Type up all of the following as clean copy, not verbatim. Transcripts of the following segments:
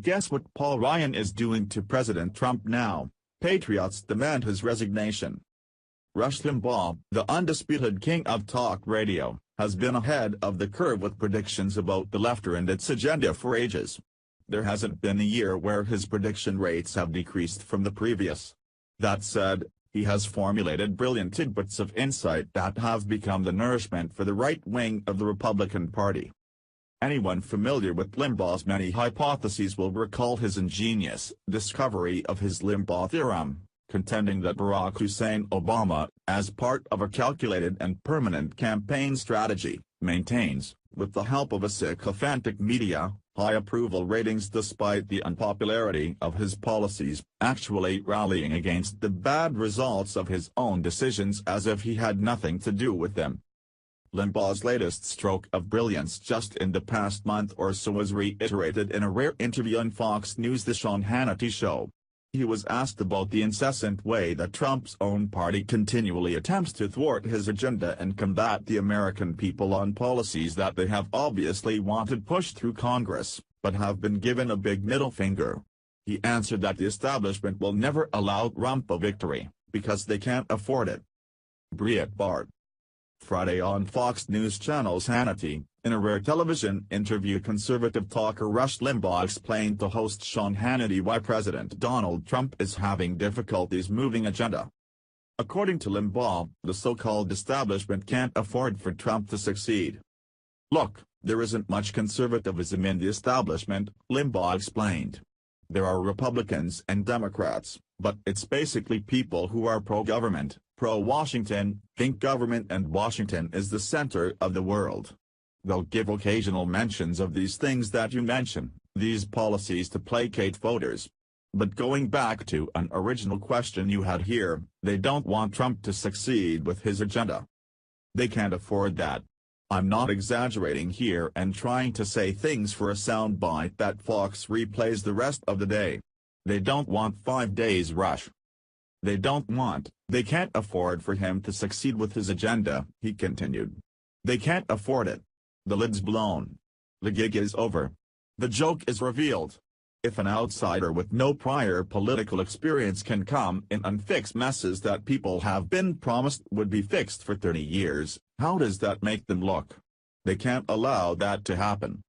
Guess what Paul Ryan is doing to President Trump now? Patriots demand his resignation. Rush Limbaugh, the undisputed king of talk radio, has been ahead of the curve with predictions about the left and its agenda for ages. There hasn't been a year where his prediction rates have decreased from the previous. That said, he has formulated brilliant tidbits of insight that have become the nourishment for the right wing of the Republican Party. Anyone familiar with Limbaugh's many hypotheses will recall his ingenious discovery of his Limbaugh theorem, contending that Barack Hussein Obama, as part of a calculated and permanent campaign strategy, maintains, with the help of a sycophantic media, high approval ratings despite the unpopularity of his policies, actually rallying against the bad results of his own decisions as if he had nothing to do with them. Limbaugh's latest stroke of brilliance just in the past month or so was reiterated in a rare interview on Fox News' The Sean Hannity Show. He was asked about the incessant way that Trump's own party continually attempts to thwart his agenda and combat the American people on policies that they have obviously wanted pushed through Congress, but have been given a big middle finger. He answered that the establishment will never allow Trump a victory, because they can't afford it. Breitbart. Friday on Fox News Channel's Hannity, in a rare television interview, conservative talker Rush Limbaugh explained to host Sean Hannity why President Donald Trump is having difficulties moving agenda. According to Limbaugh, the so-called establishment can't afford for Trump to succeed. Look, there isn't much conservatism in the establishment, Limbaugh explained. There are Republicans and Democrats, but it's basically people who are pro-government, pro-Washington, think government and Washington is the center of the world. They'll give occasional mentions of these things that you mention, these policies to placate voters. But going back to an original question you had here, they don't want Trump to succeed with his agenda. They can't afford that. I'm not exaggerating here and trying to say things for a soundbite that Fox replays the rest of the day. They don't want 5 days rush. They can't afford for him to succeed with his agenda, he continued. They can't afford it. The lid's blown. The gig is over. The joke is revealed. If an outsider with no prior political experience can come in and fix messes that people have been promised would be fixed for 30 years, how does that make them look? They can't allow that to happen.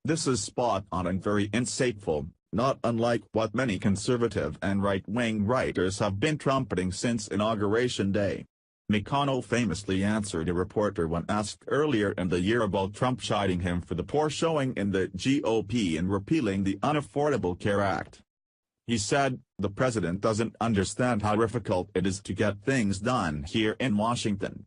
This is spot on and very insightful, not unlike what many conservative and right-wing writers have been trumpeting since Inauguration Day. McConnell famously answered a reporter when asked earlier in the year about Trump chiding him for the poor showing in the GOP in repealing the Unaffordable Care Act. He said, "The president doesn't understand how difficult it is to get things done here in Washington."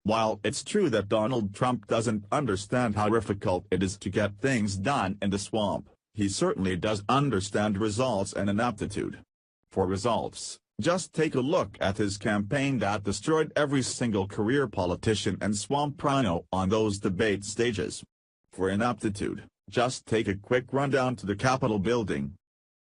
While it's true that Donald Trump doesn't understand how difficult it is to get things done in the swamp, he certainly does understand results and an aptitude for results. Just take a look at his campaign that destroyed every single career politician and swamp rhino on those debate stages. For inaptitude, just take a quick rundown to the Capitol building,